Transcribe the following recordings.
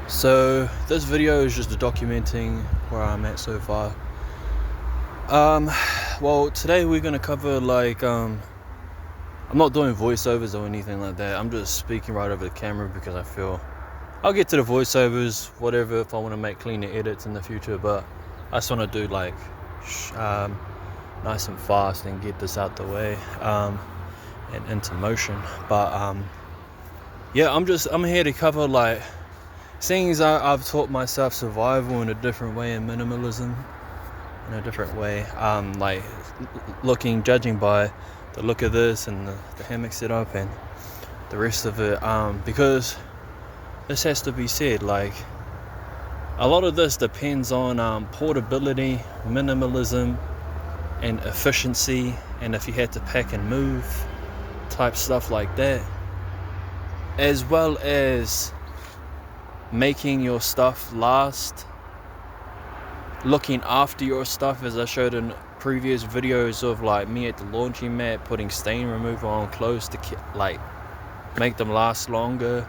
So this video is just documenting where I'm at so far. Well, today we're gonna cover I'm not doing voiceovers or anything like that. I'm just speaking right over the camera because I feel I'll get to the voiceovers, whatever, if I want to make cleaner edits in the future. But I just want to do nice and fast and get this out the way and into motion. But yeah, I'm here to cover things I've taught myself survival in a different way, and minimalism in a different way. Judging by the look of this and the hammock setup and the rest of it. Because this has to be said, a lot of this depends on portability, minimalism, and efficiency, and if you had to pack and move type stuff like that, as well as making your stuff last, looking after your stuff, as I showed in previous videos of me at the laundromat putting stain remover on clothes to make them last longer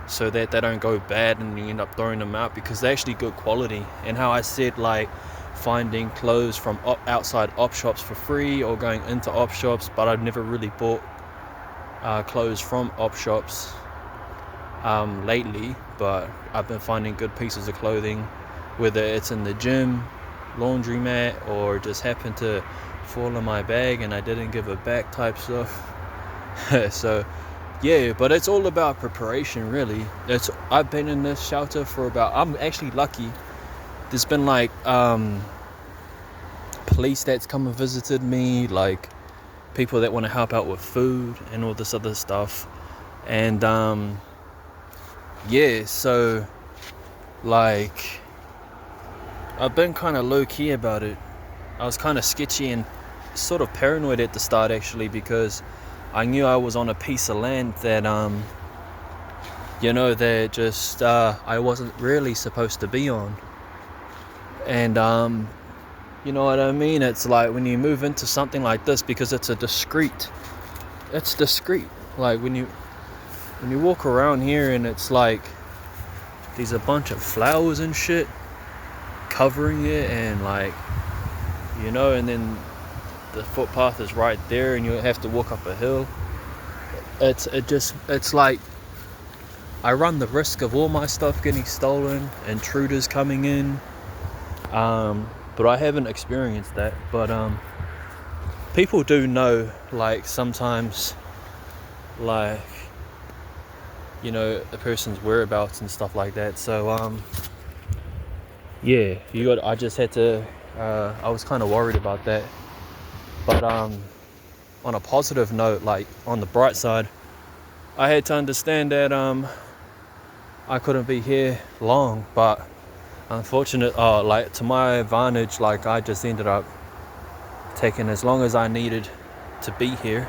so that they don't go bad and you end up throwing them out because they're actually good quality. And how I said finding clothes from outside op shops for free or going into op shops, but I've never really bought clothes from op shops lately, but I've been finding good pieces of clothing, whether it's in the gym, laundromat, or just happened to fall in my bag and I didn't give it back type stuff. So yeah, but it's all about preparation, really. I've been in this shelter for I'm actually lucky. There's been police that's come and visited me, people that want to help out with food and all this other stuff. And yeah, so I've been kind of low-key about it. I was kind of sketchy and sort of paranoid at the start, actually, because I knew I was on a piece of land that that just I wasn't really supposed to be on. And you know what I mean? It's when you move into something like this, because it's discreet. When you walk around here and it's there's a bunch of flowers and shit covering it, and and then the footpath is right there and you have to walk up a hill. It's I run the risk of all my stuff getting stolen, intruders coming in, but I haven't experienced that. But people do know sometimes a person's whereabouts and stuff like that. So yeah, I just had to I was kind of worried about that. But on a positive note, on the bright side, I had to understand that I couldn't be here long, but unfortunate to my advantage, I just ended up taking as long as I needed to be here.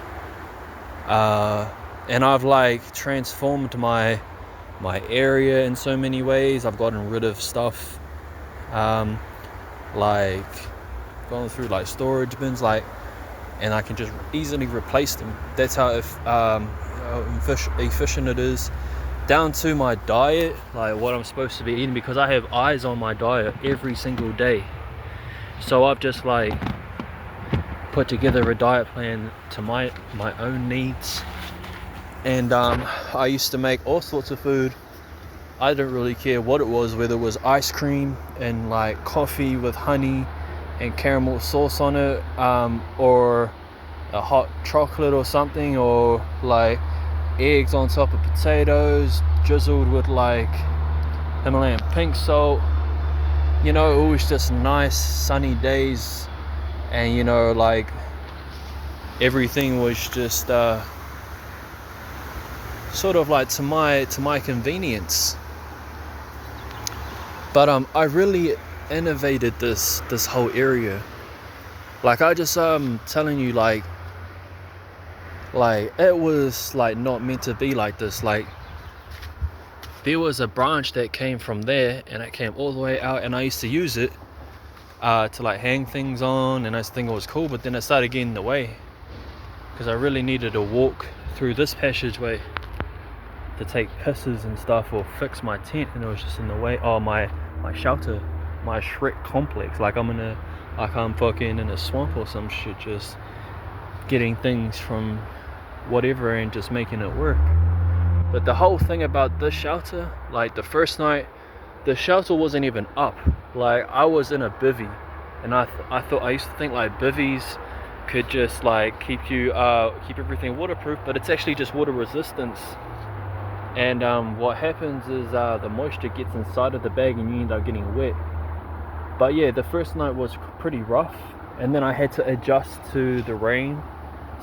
And I've transformed my area in so many ways. I've gotten rid of stuff, going through storage bins, and I can just easily replace them. That's how efficient it is. Down to my diet, what I'm supposed to be eating, because I have eyes on my diet every single day. So I've just put together a diet plan to my own needs. And I used to make all sorts of food. I didn't really care what it was, whether it was ice cream and coffee with honey and caramel sauce on it, or a hot chocolate or something, or eggs on top of potatoes drizzled with Himalayan pink salt. It was just nice sunny days, and everything was just sort of to my convenience. But I really innovated this whole area. I just telling you, it was not meant to be like this. There was a branch that came from there and it came all the way out, and I used to use it to hang things on, and I used to think it was cool. But then it started getting in the way because I really needed to walk through this passageway to take pisses and stuff or fix my tent, and it was just in the way. Oh, my shelter, my Shrek complex, like I'm fucking in a swamp or some shit, just getting things from whatever and just making it work. But the whole thing about this shelter, like the first night, the shelter wasn't even up. Like I was in a bivvy, and I used to think like bivvies could just like keep everything waterproof, but it's actually just water resistance. And what happens is the moisture gets inside of the bag and you end up getting wet. But yeah, the first night was pretty rough, and then I had to adjust to the rain,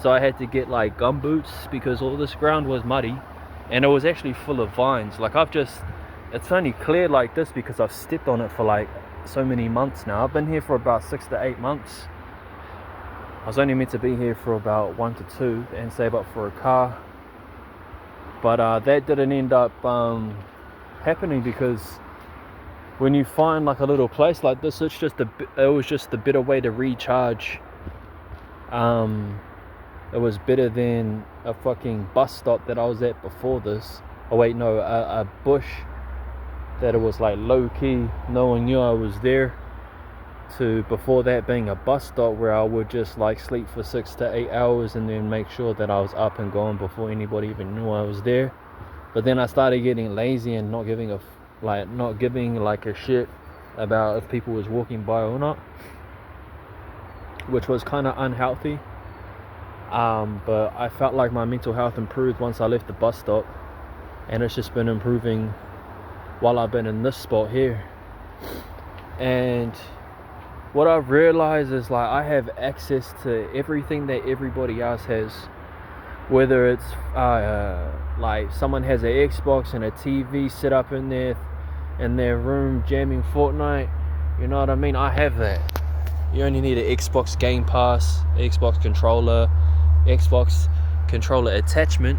so I had to get like gum boots because all this ground was muddy, and it was actually full of vines. Like it's only clear like this because I've stepped on it for like so many months now. I've been here for about 6 to 8 months. I was only meant to be here for about 1 to 2 and save up for a car, but that didn't end up happening, because when you find like a little place like this, it was just a better way to recharge. It was better than a fucking bus stop that I was at before this. Oh wait, no, a bush that it was like low key, no one knew I was there, to before that being a bus stop where I would just like sleep for 6 to 8 hours and then make sure that I was up and going before anybody even knew I was there. But then I started getting lazy and not giving a shit about if people was walking by or not, which was kind of unhealthy. But I felt like my mental health improved once I left the bus stop, and it's just been improving while I've been in this spot here. And what I've realized is like I have access to everything that everybody else has, whether it's like someone has an Xbox and a TV set up in their room jamming Fortnite, you know what I mean? I have that. You only need an Xbox Game Pass, Xbox controller attachment,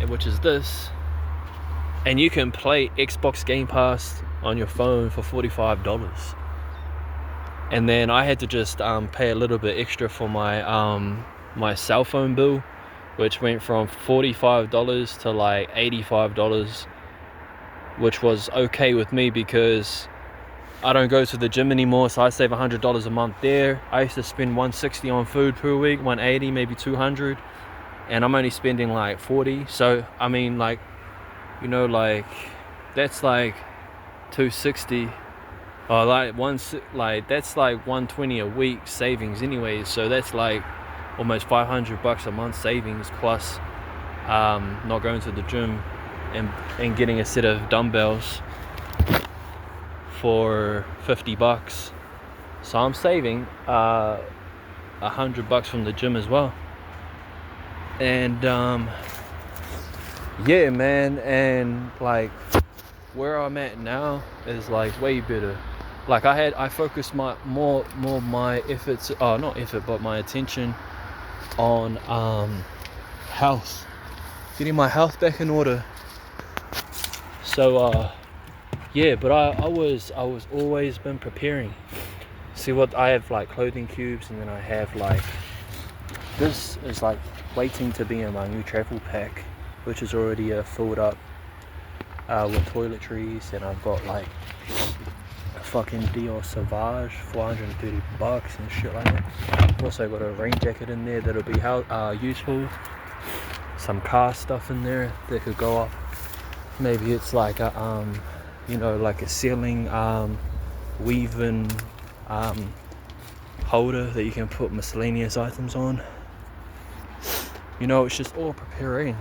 which is this, and you can play Xbox Game Pass on your phone for $45. And then I had to just pay a little bit extra for my cell phone bill, which went from $45 to like $85, which was okay with me because I don't go to the gym anymore, so I save $100 a month there. I used to spend $160 on food per week, $180, maybe $200, and I'm only spending like $40. So I mean, like, you know, like that's like $260, or that's like $120 a week savings anyway. So that's like almost $500 a month savings, plus not going to the gym and getting a set of dumbbells for $50. So I'm saving $100 from the gym as well. And yeah, man, and like where I'm at now is like way better. Like I focused my efforts, but my attention on health, getting my health back in order. So yeah, but I was always been preparing. See what I have, like clothing cubes, and then I have like this is like waiting to be in my new travel pack, which is already filled up with toiletries, and I've got like a fucking Dior Sauvage, $430 and shit like that. I've also got a rain jacket in there that'll be useful. Some car stuff in there that could go up. Maybe it's like a like a ceiling weaving holder that you can put miscellaneous items on. You know, it's just all preparing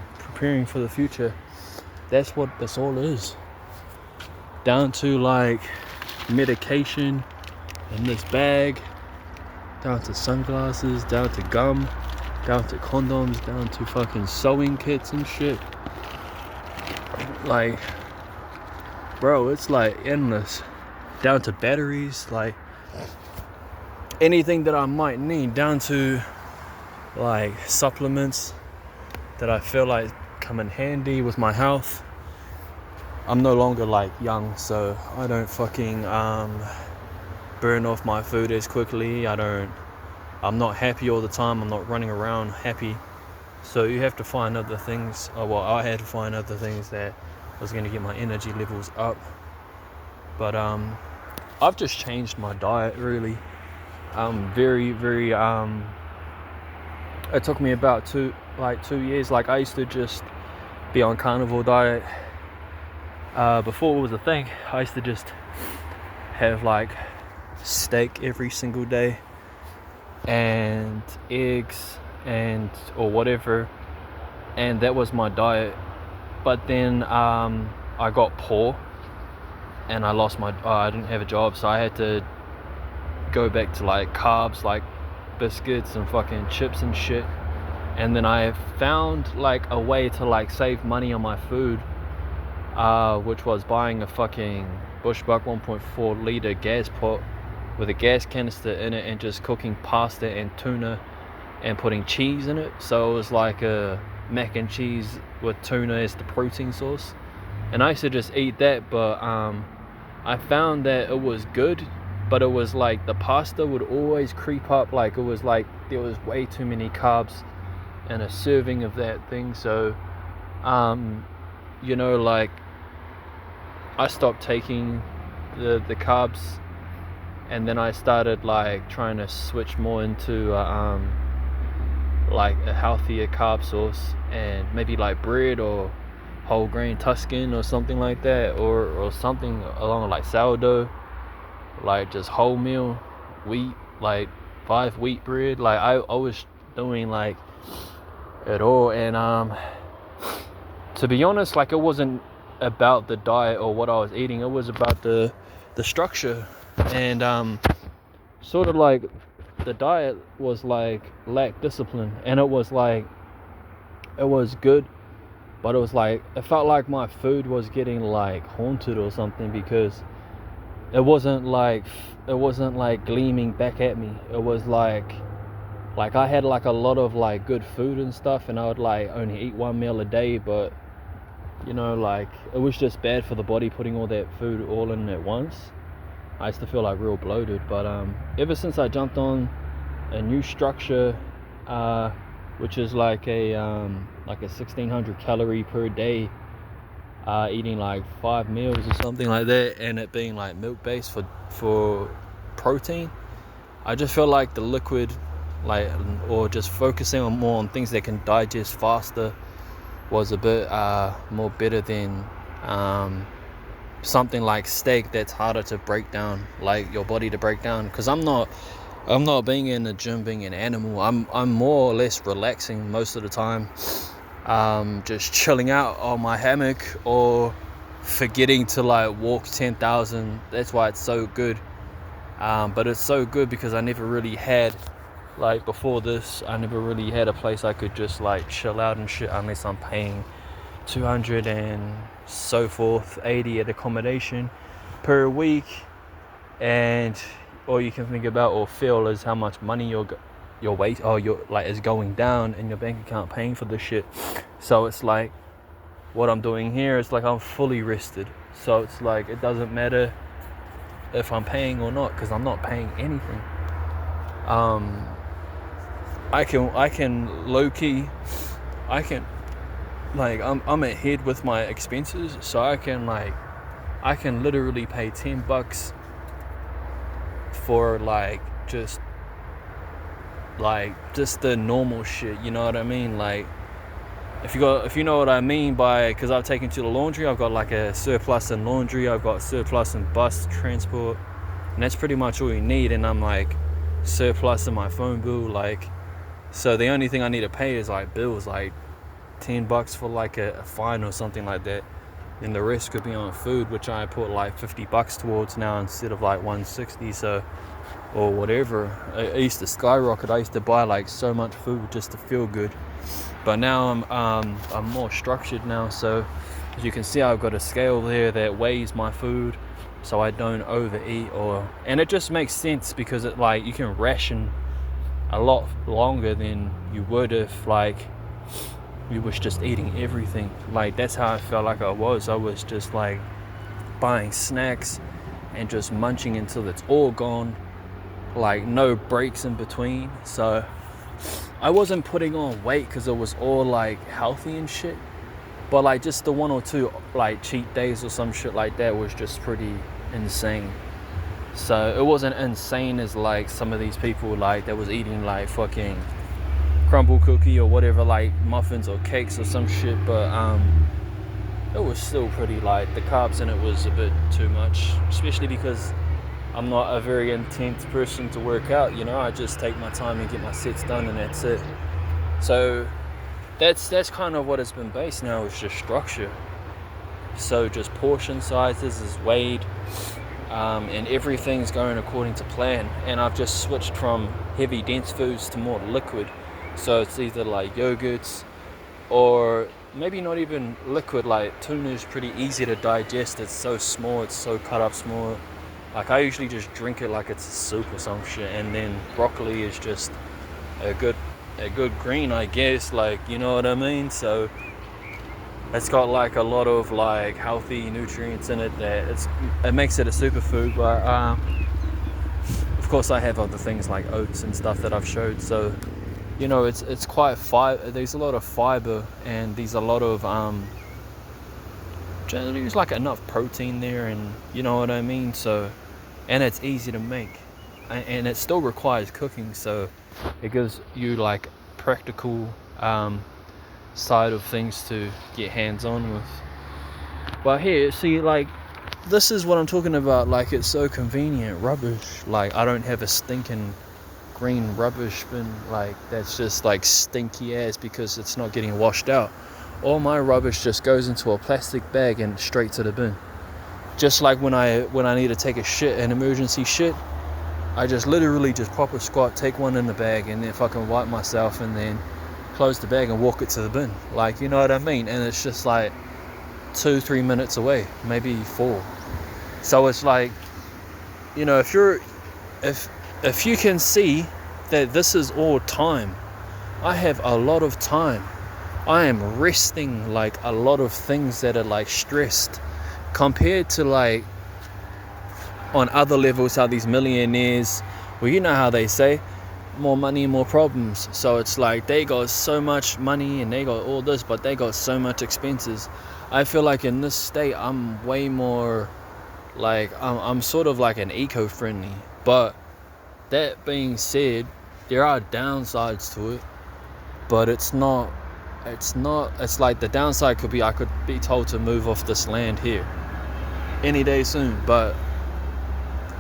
for the future. That's what this all is. Down to like medication in this bag, down to sunglasses, down to gum, down to condoms, down to fucking sewing kits and shit. Like, bro, it's like endless. Down to batteries, like anything that I might need, down to like supplements that I feel like come in handy with my health. I'm no longer like young, so I don't fucking burn off my food as quickly. I'm not happy all the time. I'm not running around happy. So you have to find other things, I had to find other things that was going to get my energy levels up. But I've just changed my diet really. Very it took me about 2 years. Like, I used to just be on carnivore diet before it was a thing. I used to just have like steak every single day and eggs or whatever, and that was my diet. But then I got poor and I didn't have a job, so I had to go back to like carbs, like biscuits and fucking chips and shit. And then I found like a way to like save money on my food, which was buying a fucking Bushbuck 1.4 liter gas pot with a gas canister in it and just cooking pasta and tuna and putting cheese in it. So it was like a mac and cheese with tuna as the protein source, and I used to just eat that. But I found that it was good, but it was like the pasta would always creep up. Like, it was like there was way too many carbs in a serving of that thing. So like, I stopped taking the carbs, and then I started like trying to switch more into like a healthier carb source, and maybe like bread or whole grain Tuscan or something like that, or something along like sourdough, like just wholemeal wheat, like 5 wheat bread. Like, I was doing like it all. And to be honest, like, it wasn't about the diet or what I was eating, it was about the structure. And sort of like the diet was like lack discipline, and it was good, but it felt like my food was getting like haunted or something, because it wasn't like gleaming back at me. It was like I had like a lot of like good food and stuff, and I would like only eat 1 meal a day, but like, it was just bad for the body putting all that food all in at once. I used to feel like real bloated. But ever since I jumped on a new structure, which is like a 1600 calorie per day, eating like 5 meals or something like that, and it being like milk based for protein, I just feel like the liquid, like, or just focusing on more on things that can digest faster, was a bit more better than something like steak that's harder to break down, like your body to break down. Because I'm not being in the gym being an animal. I'm more or less relaxing most of the time, just chilling out on my hammock, or forgetting to like walk 10,000. That's why it's so good. But it's so good because I never really had, like, before this, I never really had a place I could just like chill out and shit, unless I'm paying 200 and so forth, 80 at accommodation per week. And all you can think about or feel is how much money your weight is going down in your bank account paying for this shit. So it's like, what I'm doing here is like, I'm fully rested. So it's like, it doesn't matter if I'm paying or not, because I'm not paying anything. I can low-key, like, I'm ahead with my expenses, so I can literally pay $10 for like just the normal shit, you know what I mean? Like, if you know what I mean by, because I've taken to the laundry, I've got like a surplus in laundry, I've got surplus in bus transport, and that's pretty much all you need. And I'm like surplus in my phone bill, like, so the only thing I need to pay is like bills, like $10 for like a fine or something like that, and the rest could be on food, which I put like $50 towards now instead of like $160, so, or whatever. I used to skyrocket. I used to buy like so much food just to feel good, but now I'm more structured now. So as you can see, I've got a scale there that weighs my food, so I don't overeat, and it just makes sense, because it, like, you can ration a lot longer than you would if like you was just eating everything. Like, that's how I felt like I was just like buying snacks and just munching until it's all gone, like no breaks in between. So I wasn't putting on weight because it was all like healthy and shit, but like just the 1 or 2 like cheat days or some shit like that was just pretty insane. So it wasn't insane as like some of these people like that was eating like fucking crumble cookie or whatever, like muffins or cakes or some shit, but it was still pretty like the carbs in it was a bit too much, especially because I'm not a very intense person to work out, you know. I just take my time and get my sets done and that's it. So that's kind of what it's been based now, is just structure. So just portion sizes is weighed, and everything's going according to plan. And I've just switched from heavy dense foods to more liquid. So it's either like yogurts or maybe not even liquid. Like tuna is pretty easy to digest. It's so small, it's so cut up small. Like I usually just drink it like it's a soup or some shit. And then broccoli is just a good green, I guess, like, you know what I mean? So it's got like a lot of like healthy nutrients in it that it makes it a superfood. But of course I have other things like oats and stuff that I've showed. So you know, it's quite there's a lot of fiber, and there's a lot of there's like enough protein there, and you know what I mean. So, and it's easy to make, and it still requires cooking, so it gives you like practical side of things to get hands on with. But here, see, like this is what I'm talking about. Like it's so convenient, rubbish. Like I don't have a stinking green rubbish bin like that's just like stinky ass because it's not getting washed out. All my rubbish just goes into a plastic bag and straight to the bin. Just like when I need to take a shit, an emergency shit, I just literally just proper squat, take one in the bag, and then fucking wipe myself, and then close the bag and walk it to the bin. Like, you know what I mean? And it's just like 2-3 minutes away, maybe 4. So it's like, you know, if you can see that this is all time, I have a lot of time. I am resting like a lot of things that are like stressed compared to like on other levels, how these millionaires, well, you know how they say, more money, more problems. So it's like they got so much money and they got all this, but they got so much expenses. I feel like in this state, I'm way more like, I'm sort of like an eco-friendly. But that being said, there are downsides to it, but it's like the downside could be I could be told to move off this land here any day soon. But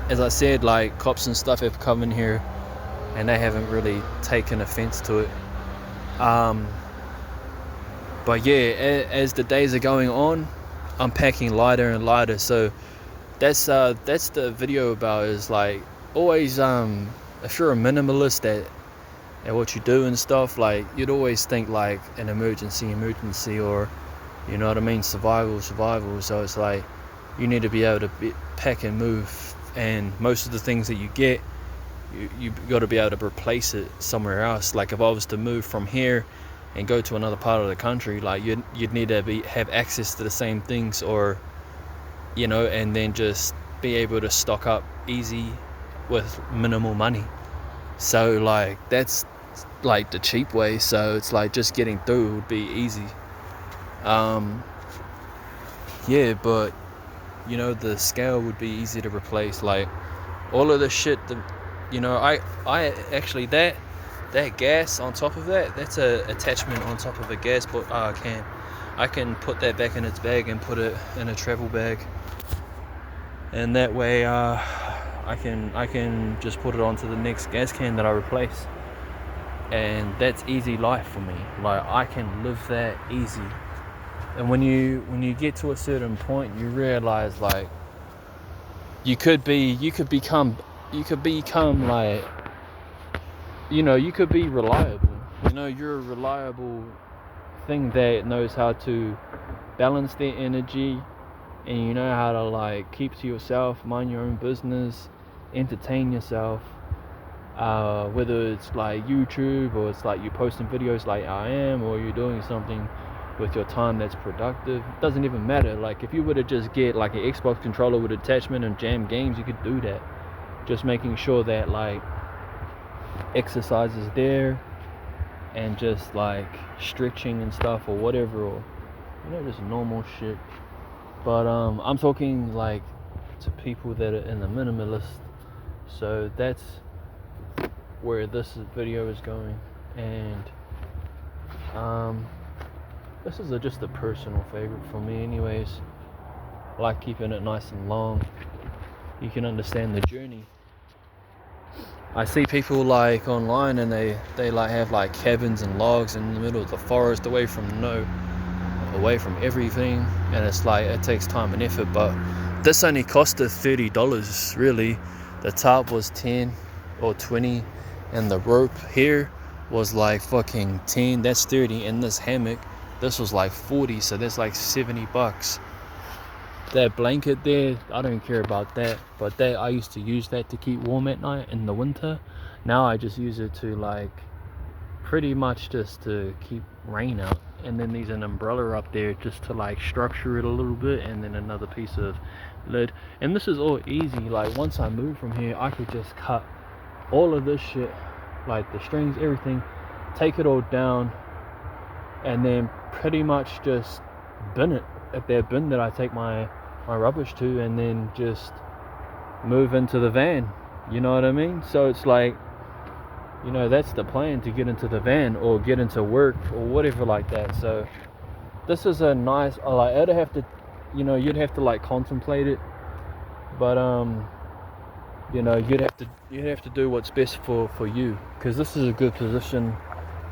as I said, like cops and stuff have come in here and they haven't really taken offense to it. But yeah, as the days are going on, I'm packing lighter and lighter. So that's the video about, is like always if you're a minimalist at what you do and stuff, like you'd always think like an emergency, or you know what I mean, survival. So it's like you need to be able to pack and move, and most of the things that you get, you got to be able to replace it somewhere else. Like if I was to move from here and go to another part of the country, like you'd need to have access to the same things, or you know, and then just be able to stock up easy with minimal money. So like that's like the cheap way. So it's like just getting through would be easy. Yeah, but you know, the scale would be easy to replace. Like all of the shit that, you know, I actually that gas on top of that's a attachment on top of a gas can. I can put that back in its bag and put it in a travel bag, and that way I can just put it onto the next gas can that I replace, and that's easy life for me. Like I can live that easy. And when you get to a certain point, you realize like you could become like, you know, you could be reliable. You know, you're a reliable thing that knows how to balance their energy, and you know how to like keep to yourself, mind your own business, entertain yourself, whether it's like YouTube, or it's like you posting videos like I am, or you're doing something with your time that's productive. It doesn't even matter. Like if you were to just get like an Xbox controller with attachment and jam games, you could do that. Just making sure that like exercise is there, and just like stretching and stuff or whatever, or just normal shit. But I'm talking like to people that are in the minimalist. So that's where this video is going, and this is just a personal favorite for me anyways. I like keeping it nice and long. You can understand the journey. I see people like online, and they like have like cabins and logs in the middle of the forest, away from everything, and it's like it takes time and effort. But this only costed $30 really. The top was 10 or 20, and the rope here was like fucking 10. That's 30, and this hammock, this was like 40, so that's like $70. That blanket there, I don't care about that, but that I used to use that to keep warm at night in the winter. Now I just use it to like pretty much just to keep rain out. And then there's an umbrella up there just to like structure it a little bit, and then another piece of lid. And this is all easy. Like once I move from here, I could just cut all of this shit, like the strings, everything, take it all down, and then pretty much just bin it at that bin that I take my rubbish to, and then just move into the van. You know what I mean? So it's like, that's the plan, to get into the van or get into work or whatever like that. So this is a nice, like, I'd have to, you'd have to like contemplate it, but you'd have to do what's best for you, because this is a good position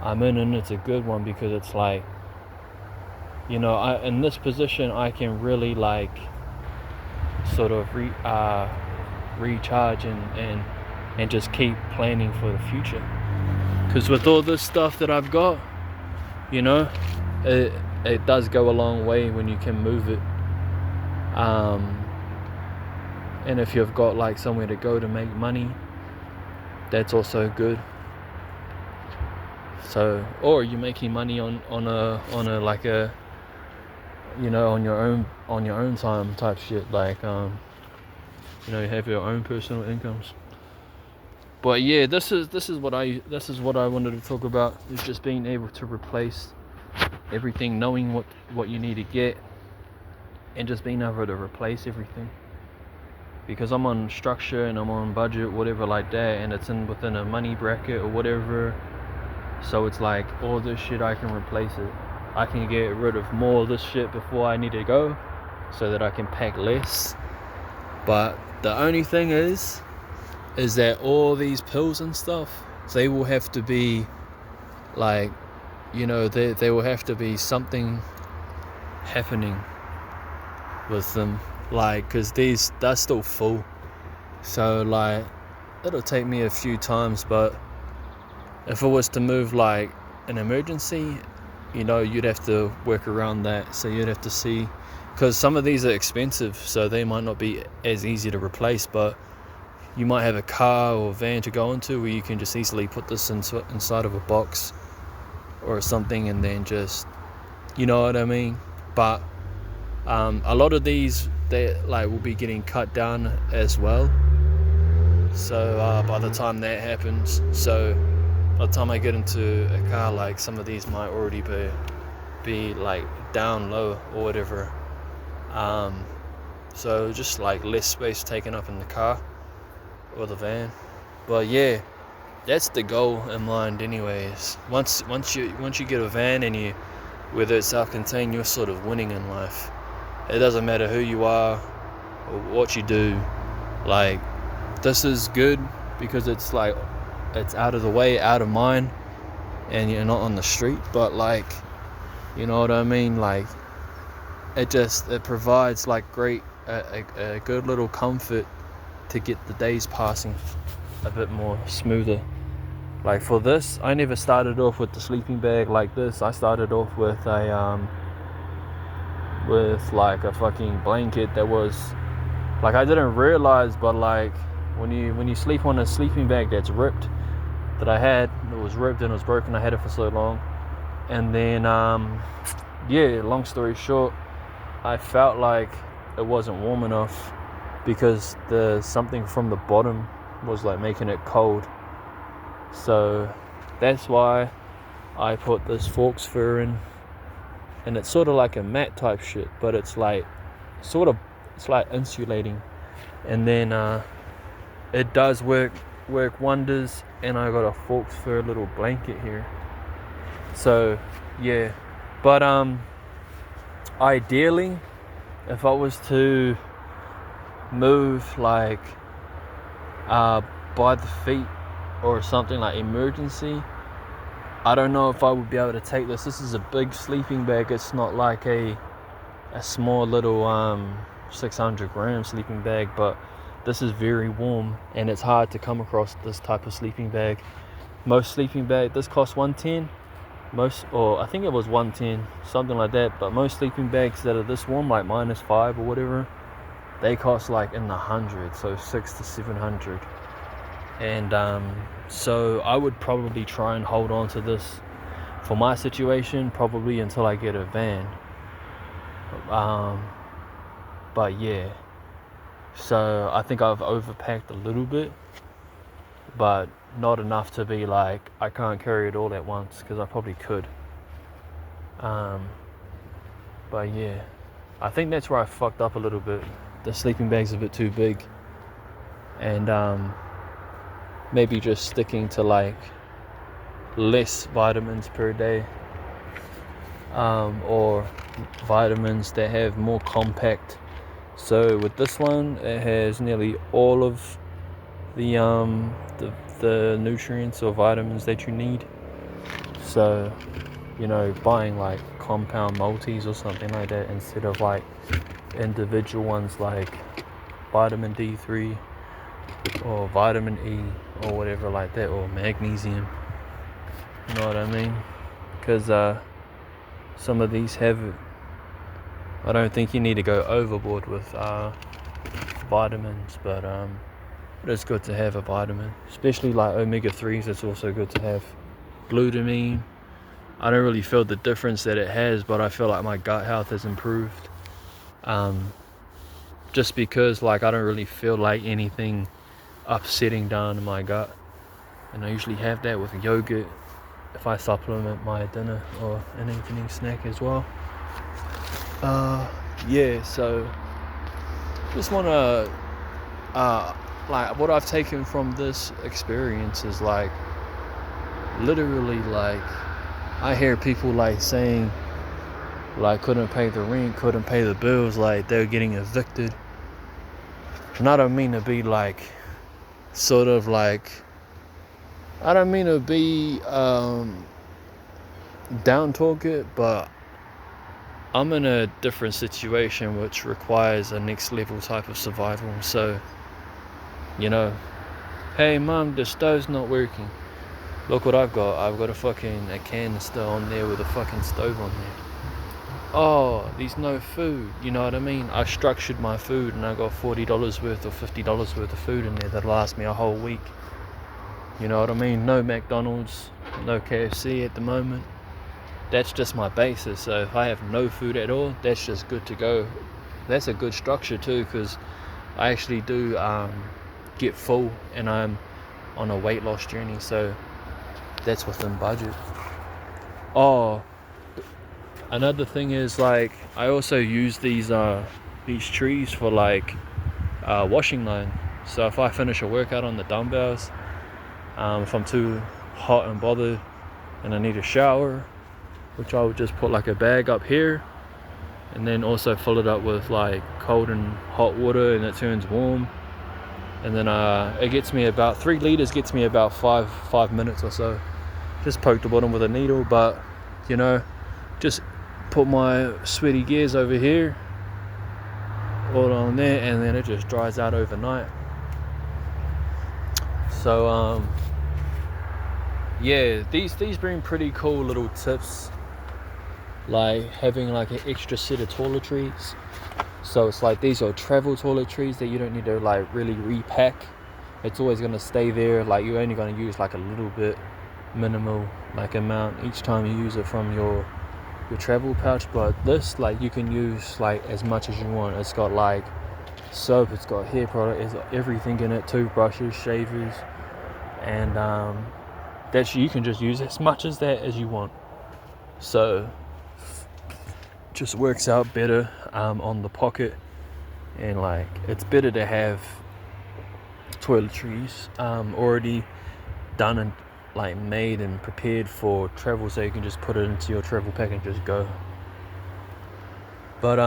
I'm in, and it's a good one because it's like, in this position I can really like sort of recharge and just keep planning for the future. Because with all this stuff that I've got, it does go a long way when you can move it, and if you've got like somewhere to go to make money, that's also good. So, or you're making money on a like a on your own time type shit, like you have your own personal incomes. But yeah, this is what I wanted to talk about, is just being able to replace everything, knowing what you need to get, and just being able to replace everything. Because I'm on structure and I'm on budget, whatever like that, and it's within a money bracket or whatever. So it's like all this shit, I can replace it. I can get rid of more of this shit before I need to go, so that I can pack less. But the only thing is that all these pills and stuff, they will have to be like, they will have to be something happening with them, like, because they're still full. So like, it'll take me a few times, but if it was to move like an emergency, you'd have to work around that. So you'd have to see, because some of these are expensive, so they might not be as easy to replace, but you might have a car or van to go into where you can just easily put this inside of a box or something, and then just, you know what I mean? But a lot of these, they like will be getting cut down as well. So by the time that happens, so by the time I get into a car, like some of these might already be like down low or whatever. So just like less space taken up in the car or the van. But yeah, that's the goal in mind anyways. Once you get a van, and whether it's self-contained, you're sort of winning in life. It doesn't matter who you are or what you do. Like, this is good because it's like, it's out of the way, out of mind, and you're not on the street. But like, you know what I mean? Like, it provides like a good little comfort to get the days passing a bit more smoother. Like for this, I never started off with the sleeping bag like this. I started off with like a fucking blanket that was like, I didn't realize, but like when you sleep on a sleeping bag that's ripped, that I had, it was ripped and it was broken. I had it for so long, and then yeah, long story short, I felt like it wasn't warm enough because something from the bottom was like making it cold. So that's why I put this fox fur in, and it's sort of like a mat type shit, but it's like it's like insulating, and then it does work wonders. And I got a fox fur little blanket here, so yeah. But ideally, if I was to move like by the feet or something like emergency, I don't know if I would be able to take this. This is a big sleeping bag. It's not like a small little 600 gram sleeping bag, but this is very warm, and it's hard to come across this type of sleeping bag. Most sleeping bag, this costs $110. I think it was $110, something like that. But most sleeping bags that are this warm, like -5 or whatever, they cost like in the hundreds, so $600 to $700. And so I would probably try and hold on to this for my situation, probably until I get a van. But yeah, so I think I've overpacked a little bit, but not enough to be like I can't carry it all at once, because I probably could. But yeah, I think that's where I fucked up a little bit. The sleeping bag's a bit too big, and maybe just sticking to like less vitamins per day, or vitamins that have more compact. So with this one, it has nearly all of the nutrients or vitamins that you need. So, buying like compound multis or something like that instead of like individual ones like vitamin D3 or vitamin E or whatever like that, or magnesium. You know what I mean? Because some of these have it. I don't think you need to go overboard with vitamins, but it's good to have a vitamin, especially like omega-3s. It's also good to have. Glutamine, I don't really feel the difference that it has, but I feel like my gut health has improved, just because like I don't really feel like anything upsetting down in my gut, and I usually have that with yogurt if I supplement my dinner or an evening snack as well. Yeah, so just want to like what I've taken from this experience is like literally like I hear people like saying like couldn't pay the rent, couldn't pay the bills, like they're getting evicted. And I don't mean to be like sort of like, I don't mean to be down talk it, but I'm in a different situation which requires a next level type of survival. So, hey mom, the stove's not working. Look what I've got. I've got a canister on there with a fucking stove on there. Oh, there's no food. You know what I mean? I structured my food and I got $40 worth or $50 worth of food in there that lasts me a whole week. You know what I mean? No McDonald's, no KFC at the moment. That's just my basis. So if I have no food at all, that's just good to go. That's a good structure too, because I actually do get full and I'm on a weight loss journey. So that's within budget. Oh, another thing is like I also use these trees for like washing line. So if I finish a workout on the dumbbells, if I'm too hot and bothered and I need a shower, which I would just put like a bag up here and then also fill it up with like cold and hot water, and it turns warm, and then it gets me about 3 liters, gets me about 5 minutes or so. Just poke the bottom with a needle, but just put my sweaty gears over here, all on there, and then it just dries out overnight. So yeah, these bring pretty cool little tips, like having like an extra set of toiletries. So it's like these are travel toiletries that you don't need to like really repack. It's always going to stay there. Like you're only going to use like a little bit, minimal like amount each time you use it from your travel pouch. But this, like, you can use like as much as you want. It's got like soap, it's got hair product, it's got everything in it, toothbrushes, shavers, and that you can just use as much as that as you want. So just works out better on the pocket, and like it's better to have toiletries already done and like made and prepared for travel, so you can just put it into your travel pack and just go. But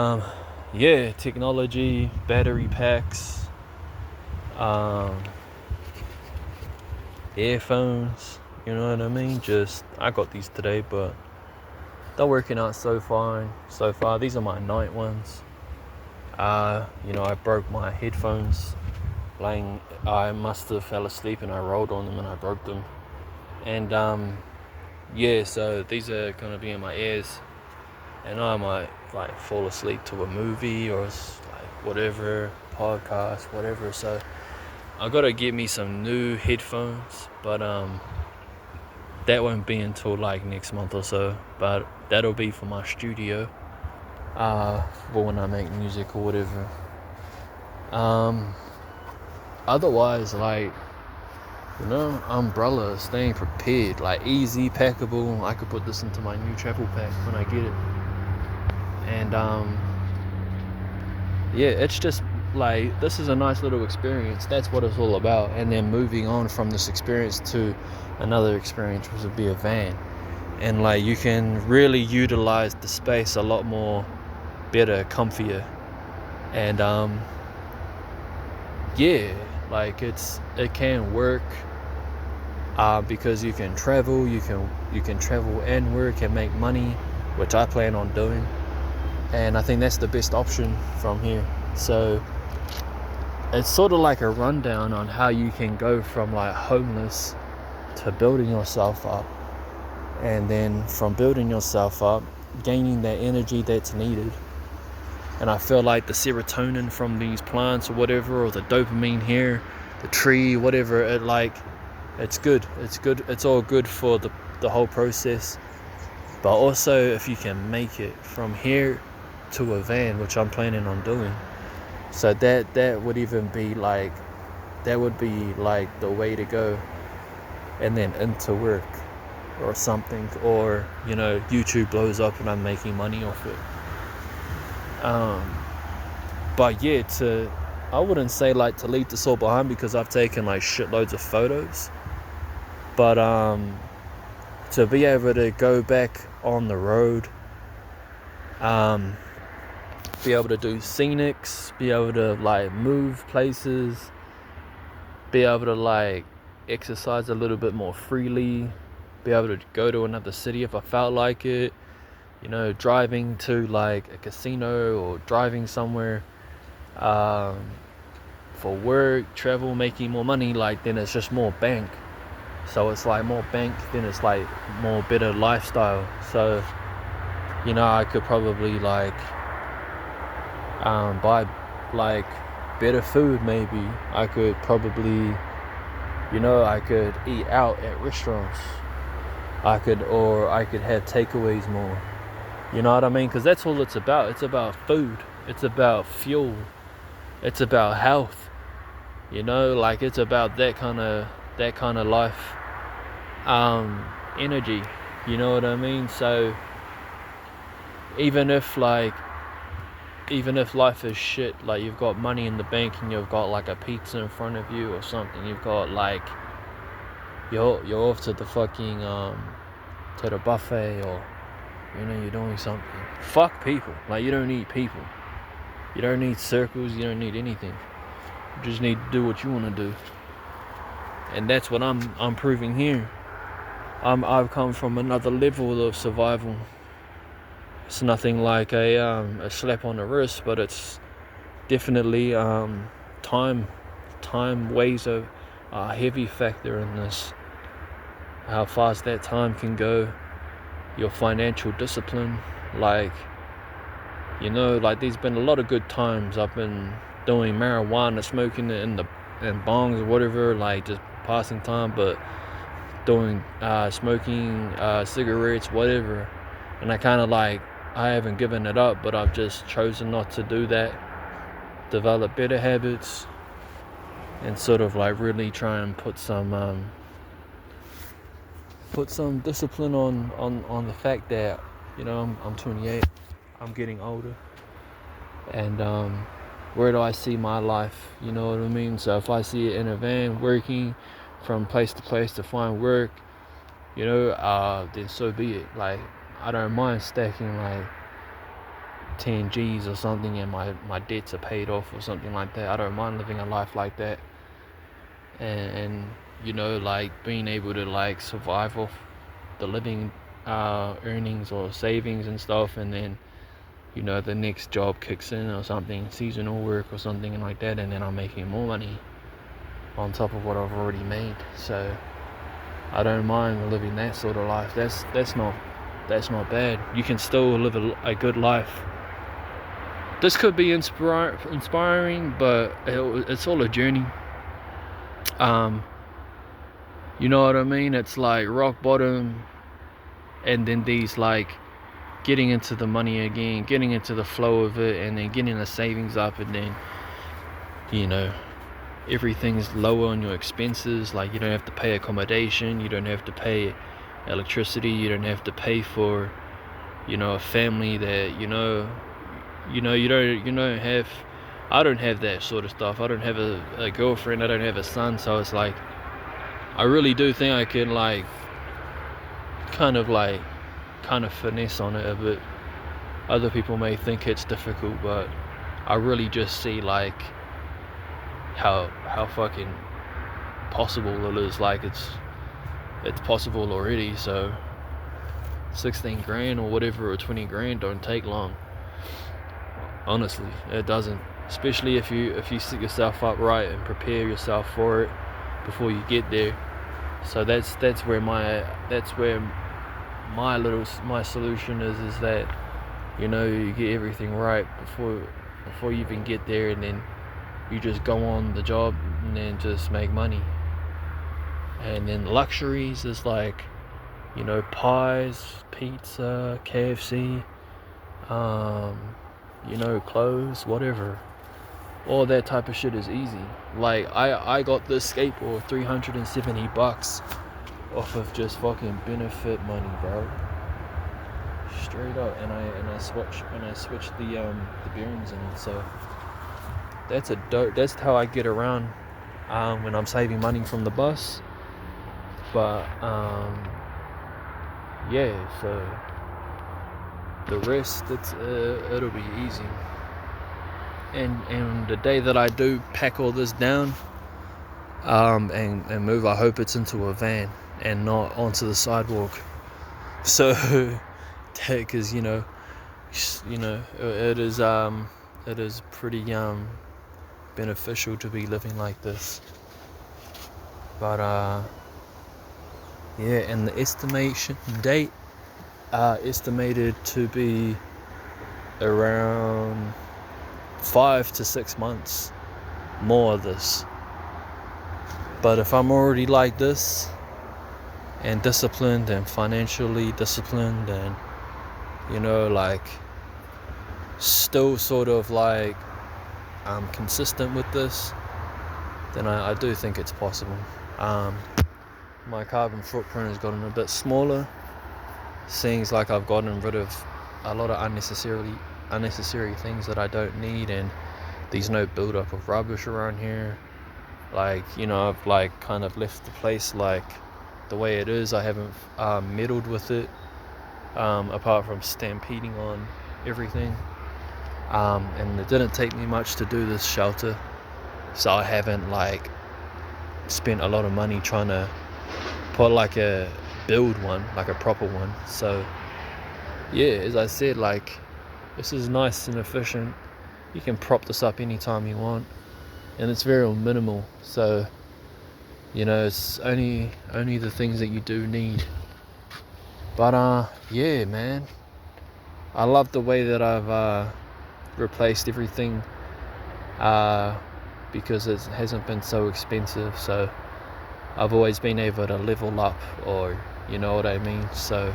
yeah, technology, battery packs, earphones, you know what I mean? Just I got these today, but they're working out so far. These are my night ones. I broke my headphones I must have fell asleep and I rolled on them and I broke them. And so these are gonna be in my ears, and I might like fall asleep to a movie or like whatever, podcast, whatever. So I gotta get me some new headphones, but that won't be until like next month or so. But that'll be for my studio, for when I make music or whatever. Otherwise, like, umbrella, staying prepared, like easy, packable. I could put this into my new travel pack when I get it. And it's just like, this is a nice little experience. That's what it's all about. And then moving on from this experience to another experience, which would be a van. And like, you can really utilize the space a lot more better, comfier. And like it can work because you can travel and work and make money, which I plan on doing. And I think that's the best option from here. So it's sort of like a rundown on how you can go from like homeless to building yourself up, and then from building yourself up, gaining that energy that's needed. And I feel like the serotonin from these plants or whatever, or the dopamine here, the tree, whatever, it's good. It's all good for the whole process. But also, if you can make it from here to a van, which I'm planning on doing, so that would even be like, that would be like the way to go. And then into work or something, or YouTube blows up and I'm making money off it. But yeah, I wouldn't say like to leave this all behind, because I've taken like shitloads of photos. But to be able to go back on the road, be able to do scenics, be able to like move places, be able to like exercise a little bit more freely, be able to go to another city if I felt like it, driving to like a casino or driving somewhere for work, travel, making more money, like then it's just more bank. So it's like more bank, then it's like more better lifestyle. So I could probably like buy like better food. Maybe I could probably I could eat out at restaurants. I could have takeaways more. You know what I mean? Because that's all it's about. It's about food. It's about fuel. It's about health. Like it's about that kind of life, energy. You know what I mean? So even if life is shit, like you've got money in the bank and you've got like a pizza in front of you or something, you've got like you're off to the fucking to the buffet, or you're doing something. Fuck people. Like, you don't need people. You don't need circles. You don't need anything. You just need to do what you want to do. And that's what I'm proving here. I've come from another level of survival. It's nothing like a slap on the wrist, but it's definitely time weighs a heavy factor in this. How fast that time can go. Your financial discipline, like there's been a lot of good times. I've been doing marijuana, smoking in bongs or whatever, like just passing time, but doing smoking cigarettes, whatever. And I haven't given it up, but I've just chosen not to do that. Develop better habits and sort of like really try and put some put some discipline on the fact that, I'm 28, I'm getting older, and where do I see my life? You know what I mean? So if I see it in a van, working from place to place to find work, then so be it. Like, I don't mind stacking like 10 G's or something, and my debts are paid off or something like that. I don't mind living a life like that, and like being able to like survive off the living earnings or savings and stuff, and then the next job kicks in or something, seasonal work or something like that, and then I'm making more money on top of what I've already made. So I don't mind living that sort of life. That's not bad. You can still live a good life. This could be inspiring, but it's all a journey. You know what I mean? It's like rock bottom, and then these like getting into the money again, getting into the flow of it, and then getting the savings up, and then everything's lower on your expenses. Like, you don't have to pay accommodation, you don't have to pay electricity, you don't have to pay for a family that you don't have. I don't have that sort of stuff. I don't have a girlfriend, I don't have a son, so it's like I really do think I can like kind of finesse on it a bit. Other people may think it's difficult, but I really just see like how fucking possible it is. Like, it's possible already. So 16 grand or whatever, or 20 grand don't take long. Honestly, it doesn't. Especially if you set yourself up right and prepare yourself for it before you get there. So that's where my solution is that you get everything right before you even get there, and then you just go on the job and then just make money. And then luxuries is like pies, pizza, KFC, clothes, whatever. All that type of shit is easy. Like, I got this skateboard $370 off of just fucking benefit money, bro. Straight up. And I switched the bearings in it. So that's how I get around when I'm saving money from the bus. But so the rest, it'll be easy. And the day that I do pack all this down and move, I hope it's into a van and not onto the sidewalk. So, because it is pretty beneficial to be living like this. But and the estimation date estimated to be around 5 to 6 months more of this. But if I'm already like this and disciplined and financially disciplined and like still sort of like I'm consistent with this, then I do think it's possible. My carbon footprint has gotten a bit smaller. Seems like I've gotten rid of a lot of unnecessary things that I don't need, and there's no build-up of rubbish around here. Like, I've like kind of left the place like the way it is. I haven't meddled with it, apart from stampeding on everything. And it didn't take me much to do this shelter, so I haven't like spent a lot of money trying to put like a build one, like a proper one. So as I said, like, this is nice and efficient. You can prop this up anytime you want, and it's very minimal. So it's only the things that you do need. But man, I love the way that I've replaced everything, because it hasn't been so expensive. So I've always been able to level up, or you know what I mean. So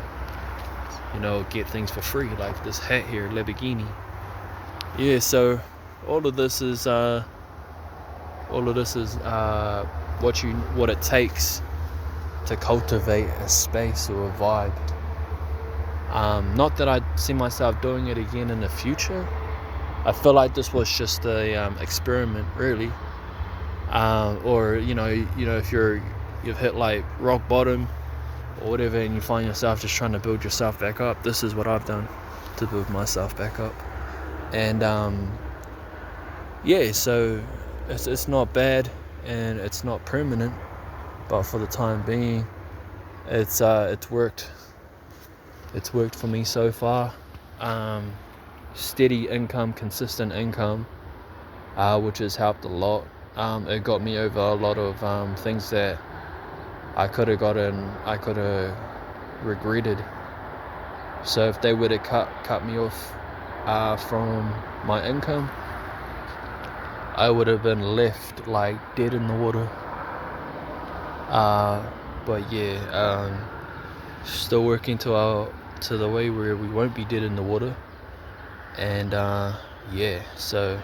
get things for free, like this hat here, Lamborghini. So all of this is what it takes to cultivate a space or a vibe. Not that I see myself doing it again in the future. I feel like this was just a experiment, really. Or if you've hit like rock bottom or whatever, and you find yourself just trying to build yourself back up. This is what I've done to build myself back up. And so it's not bad and it's not permanent, but for the time being, it's worked. It's worked for me so far. Steady income, consistent income, which has helped a lot. It got me over a lot of things that I could have regretted. So if they would have cut me off from my income, I would have been left like dead in the water. But yeah, still working to the way where we won't be dead in the water. And so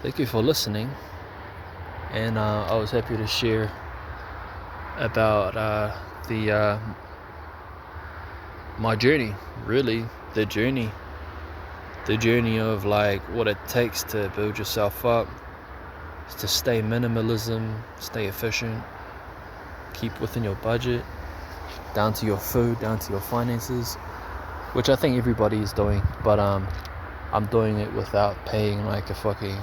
thank you for listening. And I was happy to share about my journey, really, the journey of like what it takes to build yourself up, to stay minimalism, stay efficient, keep within your budget, down to your food, down to your finances, which I think everybody is doing, but I'm doing it without paying like a fucking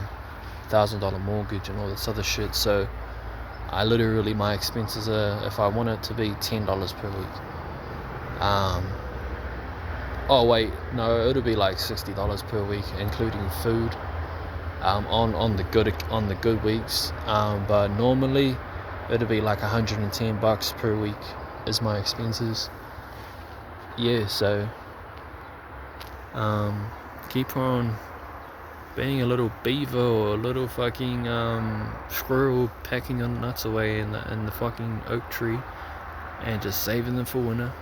$1,000 mortgage and all this other shit. So I literally, my expenses are, if I want it to be $10 per week, it'll be like $60 per week, including food, on the good weeks, but normally it'll be like $110 per week is my expenses. Yeah, so keep on being a little beaver or a little fucking squirrel packing your nuts away in the fucking oak tree, and just saving them for winter,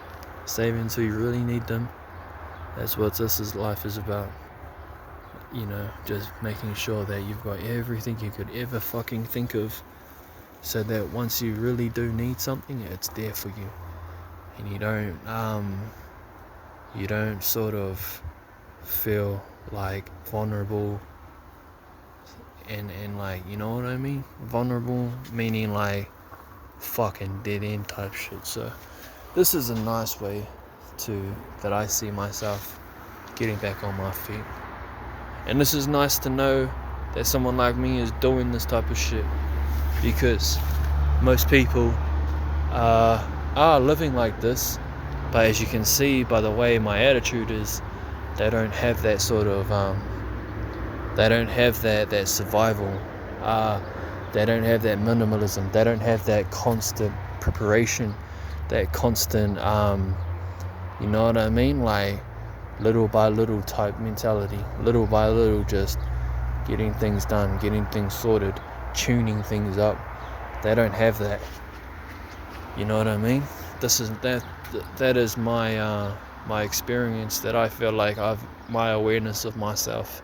saving until you really need them. That's what life is about. Just making sure that you've got everything you could ever fucking think of, so that once you really do need something, it's there for you, and you don't sort of feel like vulnerable, and like, you know what I mean? Vulnerable meaning like fucking dead end type shit. So this is a nice way that I see myself getting back on my feet. And this is nice to know that someone like me is doing this type of shit, because most people are living like this, but as you can see by the way my attitude is, they don't have that sort of they don't have that survival, they don't have that minimalism, they don't have that constant preparation, that constant you know what I mean, like little by little type mentality, little by little just getting things done, getting things sorted, tuning things up. They don't have that. You know what I mean? That is my experience, that I feel like my awareness of myself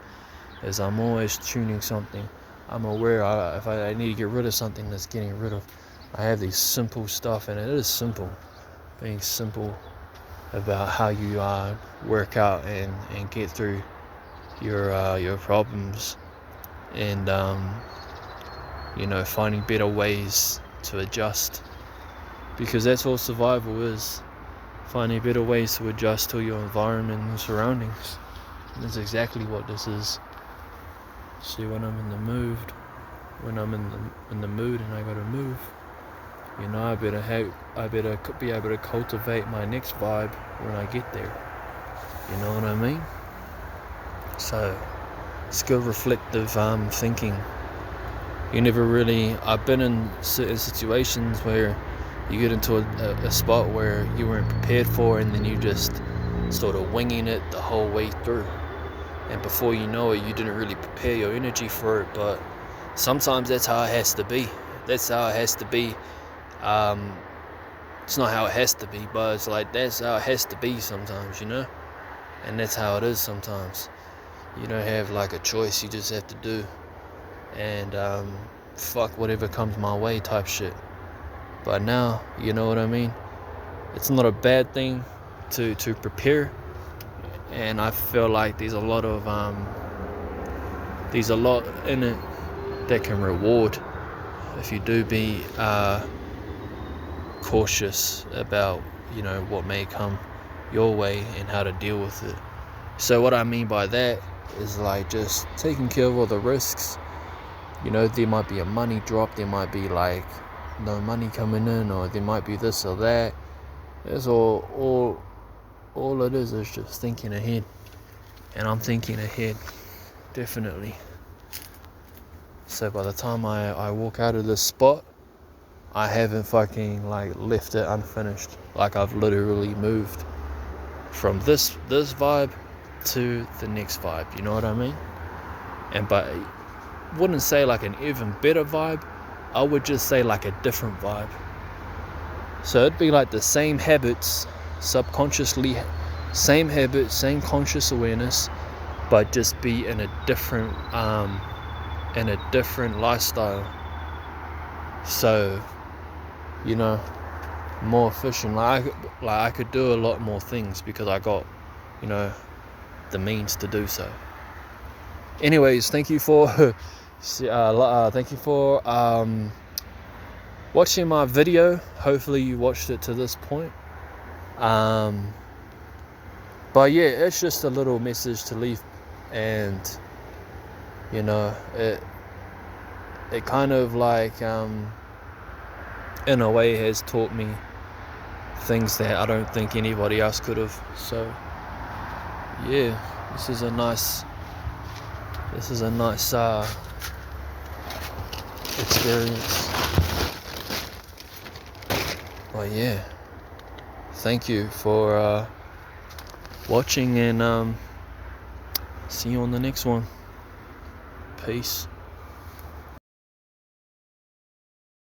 is I'm always tuning something. I'm aware if I need to get rid of something, that's getting rid of. I have these simple stuff, and it is simple. Being simple about how you work out and get through your problems, and finding better ways to adjust, because that's all survival is, finding better ways to adjust to your environment and surroundings. And that's exactly what this is. See, when I'm in the mood, and I gotta move, I better be able to cultivate my next vibe when I get there. You know what I mean? So it's good reflective thinking. I've been in certain situations where you get into a spot where you weren't prepared for, and then you just sort of winging it the whole way through. And before you know it, you didn't really prepare your energy for it. But sometimes that's how it has to be. That's how it has to be. It's not how it has to be, but it's like that's how it has to be sometimes, and that's how it is sometimes. You don't have like a choice, you just have to do, and fuck whatever comes my way type shit. But now, you know what I mean? It's not a bad thing to prepare, and I feel like there's a lot in it that can reward if you do be cautious about, you know, what may come your way and how to deal with it. So what I mean by that is like just taking care of all the risks. You know, there might be a money drop, there might be like no money coming in, or there might be this or that. That's all it is just thinking ahead. And I'm thinking ahead, definitely. So by the time I walk out of this spot, I haven't fucking like left it unfinished. Like I've literally moved from this vibe to the next vibe, you know what I mean? And but wouldn't say like an even better vibe, I would just say like a different vibe. So it'd be like the same habits, subconsciously, same habits, same conscious awareness, but just be in a different lifestyle. So, you know, more efficient. Like I could do a lot more things because I got, you know, the means to do so. Anyways, thank you for watching my video. Hopefully you watched it to this point. But yeah, it's just a little message to leave, and you know, it kind of like in a way has taught me things that I don't think anybody else could have. So yeah, this is a nice experience. But yeah, thank you for watching, and see you on the next one. Peace.